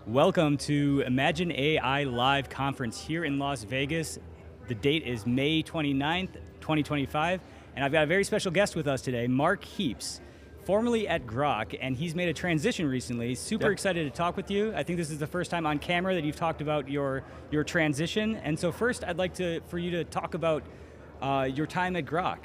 Welcome to Imagine AI Live Conference here in Las Vegas. The date is May 29th, 2025, and I've got a very special guest with us today, Mark Heaps, formerly at Groq, and he's made a transition recently. Super excited to talk with you. I think this is the first time on camera that you've talked about your transition, and so first I'd like for you to talk about your time at Groq.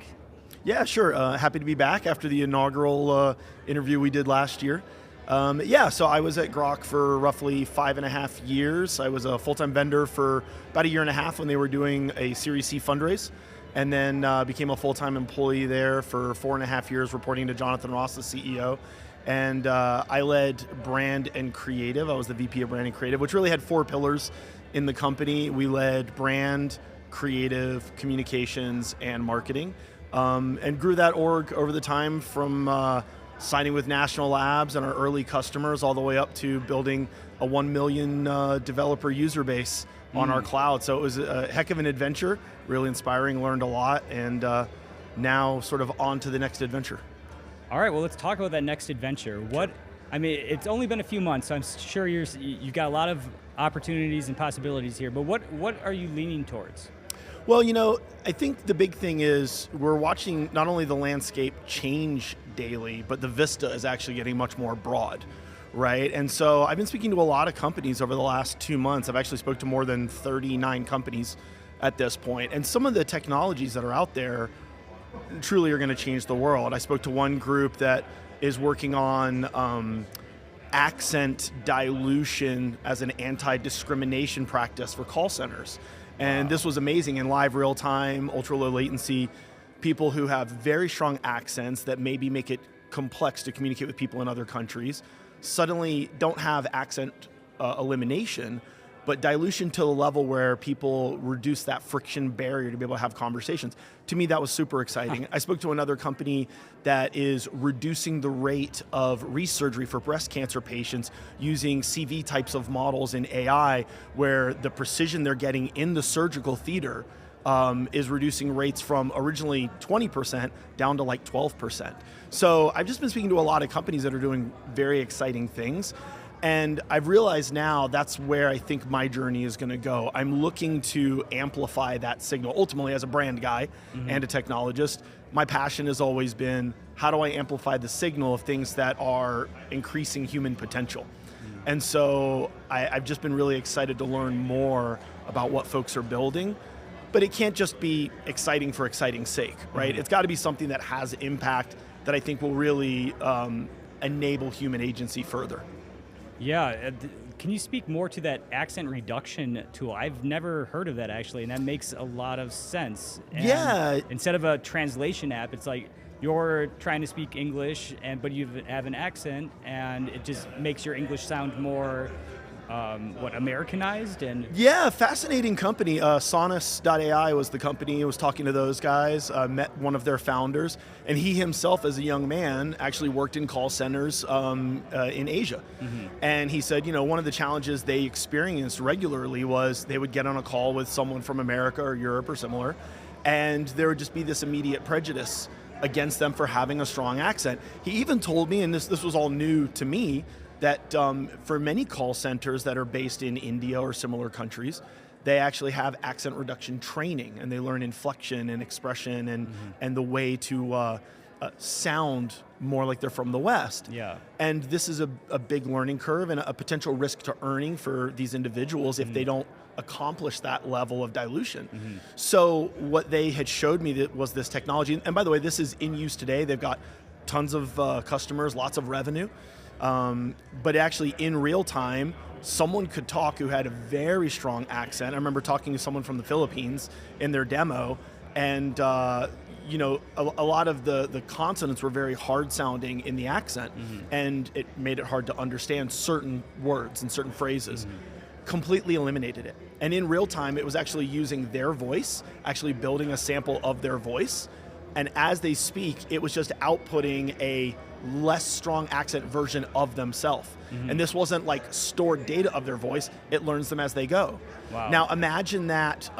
Yeah, sure. Happy to be back after the inaugural interview we did last year. So I was at Groq for roughly 5.5 years. I was a full-time vendor for about 1.5 years when they were doing a Series C fundraise, and then became a full-time employee there for 4.5 years, reporting to Jonathan Ross, the CEO. And I led brand and creative. I was the VP of brand and creative, which really had 4 pillars in the company. We led brand, creative, communications, and marketing, and grew that org over the time from signing with national labs and our early customers all the way up to building a 1 million developer user base on our cloud. So it was a heck of an adventure, really inspiring, learned a lot, and now sort of on to the next adventure. All right, well, let's talk about that next adventure. It's only been a few months, so I'm sure you've got a lot of opportunities and possibilities here, but what are you leaning towards? Well, I think the big thing is we're watching not only the landscape change daily, but the vista is actually getting much more broad, right? And so I've been speaking to a lot of companies over the last 2 months. I've actually spoke to more than 39 companies at this point. And some of the technologies that are out there truly are going to change the world. I spoke to one group that is working on accent dilution as an anti-discrimination practice for call centers. And this was amazing in live real time, ultra low latency, people who have very strong accents that maybe make it complex to communicate with people in other countries, suddenly don't have accent elimination, but dilution to the level where people reduce that friction barrier to be able to have conversations. To me, that was super exciting. I spoke to another company that is reducing the rate of resurgery for breast cancer patients using CV types of models in AI, where the precision they're getting in the surgical theater is reducing rates from originally 20% down to like 12%. So I've just been speaking to a lot of companies that are doing very exciting things. And I've realized now that's where I think my journey is going to go. I'm looking to amplify that signal. Ultimately, as a brand guy and a technologist, my passion has always been, how do I amplify the signal of things that are increasing human potential? And so I've just been really excited to learn more about what folks are building. But it can't just be exciting for exciting's sake, right? It's got to be something that has impact that I think will really enable human agency further. Yeah, can you speak more to that accent reduction tool? I've never heard of that actually, and that makes a lot of sense. And instead of a translation app, it's like you're trying to speak English, but you have an accent, and it just makes your English sound more Americanized? And yeah, fascinating company. Sonus.ai was the company. I was talking to those guys, met one of their founders, and he himself as a young man actually worked in call centers in Asia. And he said, one of the challenges they experienced regularly was they would get on a call with someone from America or Europe or similar, and there would just be this immediate prejudice against them for having a strong accent. He even told me, and this was all new to me, that for many call centers that are based in India or similar countries, they actually have accent reduction training, and they learn inflection and expression and the way to sound more like they're from the West. Yeah. And this is a big learning curve and a potential risk to earning for these individuals if they don't accomplish that level of dilution. So what they had showed me that was this technology, and by the way, this is in use today. They've got tons of customers, lots of revenue. But actually in real time, someone could talk who had a very strong accent. I remember talking to someone from the Philippines in their demo, and a lot of the consonants were very hard sounding in the accent, and it made it hard to understand certain words and certain phrases. Completely eliminated it. And in real time, it was actually using their voice, actually building a sample of their voice. And as they speak, it was just outputting a less strong accent version of themselves. And this wasn't like stored data of their voice, it learns them as they go. Wow. Now imagine that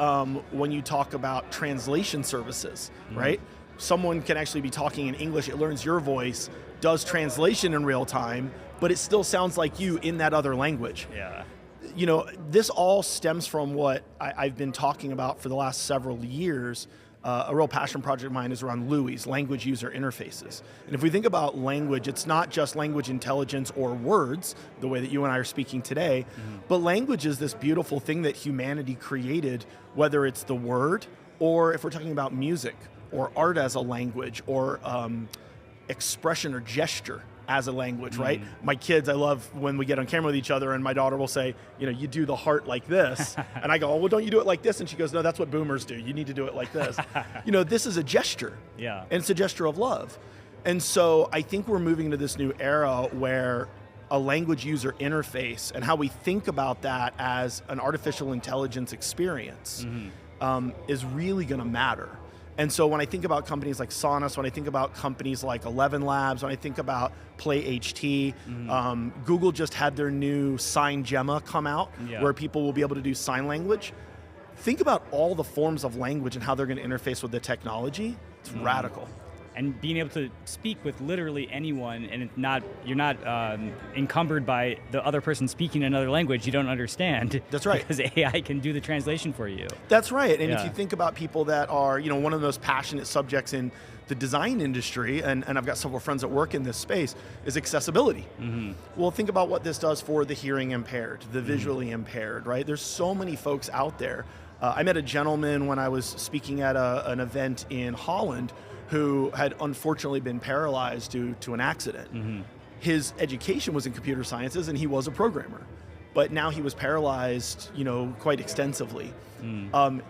when you talk about translation services, right? Someone can actually be talking in English, it learns your voice, does translation in real time, but it still sounds like you in that other language. Yeah. You know, this all stems from what I've been talking about for the last several years. A real passion project of mine is around LUIs, language user interfaces. And if we think about language, it's not just language intelligence or words, the way that you and I are speaking today, but language is this beautiful thing that humanity created, whether it's the word, or if we're talking about music, or art as a language, or expression or gesture as a language, right? My kids, I love when we get on camera with each other and my daughter will say, you know, you do the heart like this. And I go, oh, well, don't you do it like this? And she goes, no, that's what boomers do. You need to do it like this. You know, this is a gesture. Yeah. And it's a gesture of love. And so I think we're moving into this new era where a language user interface and how we think about that as an artificial intelligence experience is really going to matter. And so when I think about companies like Sonus, when I think about companies like 11 Labs, when I think about Play HT, Google just had their new Sign Gemma come out, where people will be able to do sign language. Think about all the forms of language and how they're going to interface with the technology. It's radical. And being able to speak with literally anyone, and you're not encumbered by the other person speaking another language you don't understand. That's right. Because AI can do the translation for you. That's right. And if you think about people that are, you know, one of the most passionate subjects in the design industry, and I've got several friends that work in this space, is accessibility. Well, think about what this does for the hearing impaired, the visually impaired, right? There's so many folks out there. I met a gentleman when I was speaking at an event in Holland who had unfortunately been paralyzed due to an accident. His education was in computer sciences and he was a programmer, but now he was paralyzed, you know, quite extensively.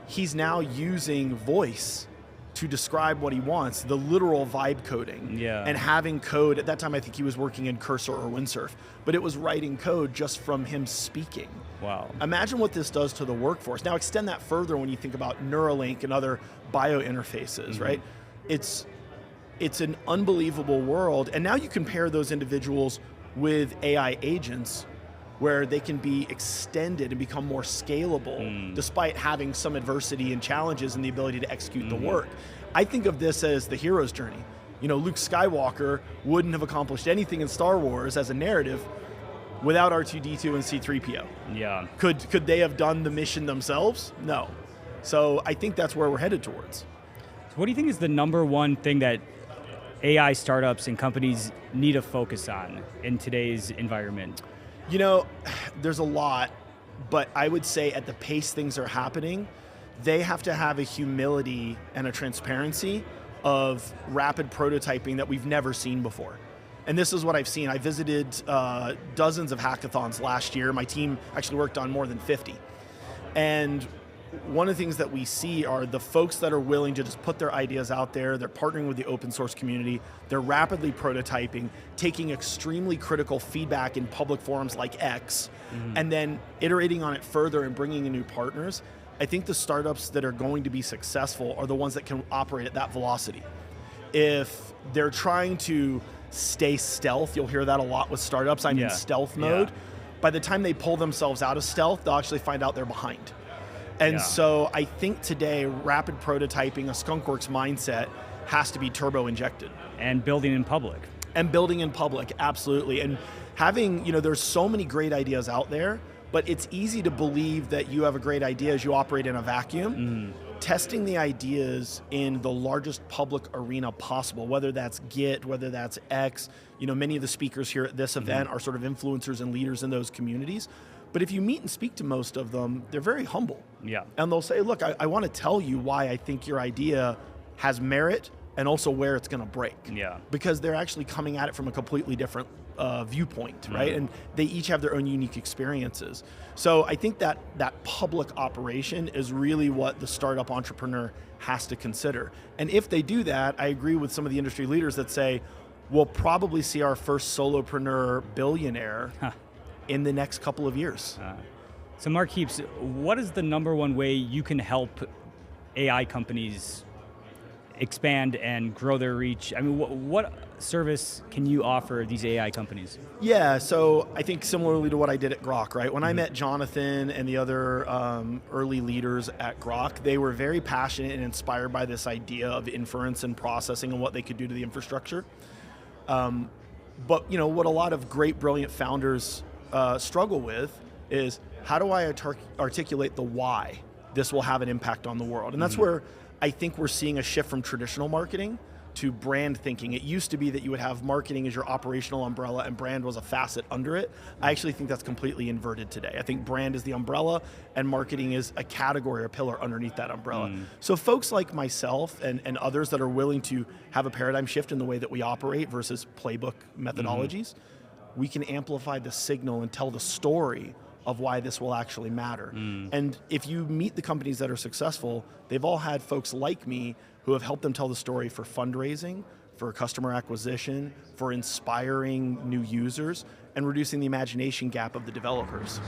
He's now using voice to describe what he wants, the literal vibe coding, and having code. At that time, I think he was working in Cursor or Windsurf, but it was writing code just from him speaking. Wow. Imagine what this does to the workforce. Now extend that further when you think about Neuralink and other bio interfaces, right? It's an unbelievable world. And now you compare those individuals with AI agents where they can be extended and become more scalable despite having some adversity and challenges and the ability to execute the work. I think of this as the hero's journey. You know, Luke Skywalker wouldn't have accomplished anything in Star Wars as a narrative without R2-D2 and C-3PO. Yeah. Could they have done the mission themselves? No. So I think that's where we're headed towards. What do you think is the number one thing that AI startups and companies need to focus on in today's environment? You know, there's a lot, but I would say at the pace things are happening, they have to have a humility and a transparency of rapid prototyping that we've never seen before. And this is what I've seen. I visited dozens of hackathons last year. My team actually worked on more than 50. And one of the things that we see are the folks that are willing to just put their ideas out there. They're partnering with the open source community. They're rapidly prototyping, taking extremely critical feedback in public forums like X, and then iterating on it further and bringing in new partners. I think the startups that are going to be successful are the ones that can operate at that velocity. If they're trying to stay stealth, you'll hear that a lot with startups. I'm in stealth mode. By the time they pull themselves out of stealth, they'll actually find out they're behind. And so I think today, rapid prototyping, a skunkworks mindset has to be turbo injected. And building in public. And building in public, absolutely. And having, you know, there's so many great ideas out there, but it's easy to believe that you have a great idea as you operate in a vacuum. Testing the ideas in the largest public arena possible, whether that's Git, whether that's X, you know, many of the speakers here at this event are sort of influencers and leaders in those communities. But if you meet and speak to most of them, they're very humble. And they'll say, look, I want to tell you why I think your idea has merit and also where it's going to break. Because they're actually coming at it from a completely different viewpoint, right? And they each have their own unique experiences. So I think that public operation is really what the startup entrepreneur has to consider. And if they do that, I agree with some of the industry leaders that say, we'll probably see our first solopreneur billionaire in the next couple of years. So Mark Heaps, what is the number one way you can help AI companies expand and grow their reach? I mean, what service can you offer these AI companies? Yeah, so I think similarly to what I did at Groq, right? When I met Jonathan and the other early leaders at Groq, they were very passionate and inspired by this idea of inference and processing and what they could do to the infrastructure. But what a lot of great, brilliant founders struggle with is, how do I articulate the why this will have an impact on the world? And that's where I think we're seeing a shift from traditional marketing to brand thinking. It used to be that you would have marketing as your operational umbrella and brand was a facet under it. I actually think that's completely inverted today. I think brand is the umbrella and marketing is a category or pillar underneath that umbrella. So folks like myself and others that are willing to have a paradigm shift in the way that we operate versus playbook methodologies, we can amplify the signal and tell the story of why this will actually matter. And if you meet the companies that are successful, they've all had folks like me who have helped them tell the story for fundraising, for customer acquisition, for inspiring new users, and reducing the imagination gap of the developers.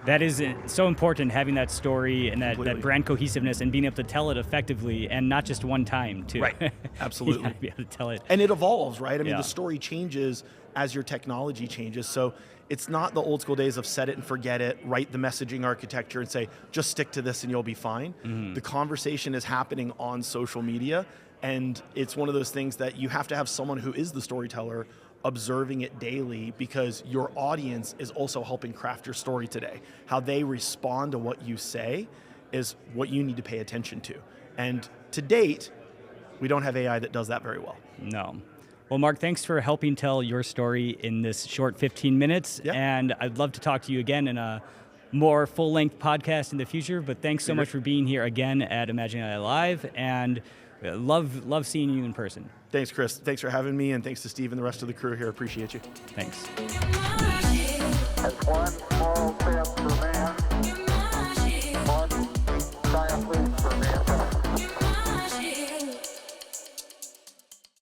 That is so important, having that story and that Completely. brand cohesiveness and being able to tell it effectively and not just one time, too. Right, absolutely. You gotta be able to tell it. And it evolves, right? I mean, Yeah. the story changes as your technology changes. So it's not the old school days of set it and forget it, write the messaging architecture and say, just stick to this and you'll be fine. The conversation is happening on social media, and it's one of those things that you have to have someone who is the storyteller observing it daily, because your audience is also helping craft your story today. How they respond to what you say is what you need to pay attention to. And to date, we don't have AI that does that very well. No. Well, Mark, thanks for helping tell your story in this short 15 minutes. Yeah. And I'd love to talk to you again in a more full-length podcast in the future. But thanks so much for being here again at Imagine AI Live. And love seeing you in person. Thanks, Chris. Thanks for having me, and thanks to Steve and the rest of the crew here. Appreciate you. Thanks. That's one small step for man.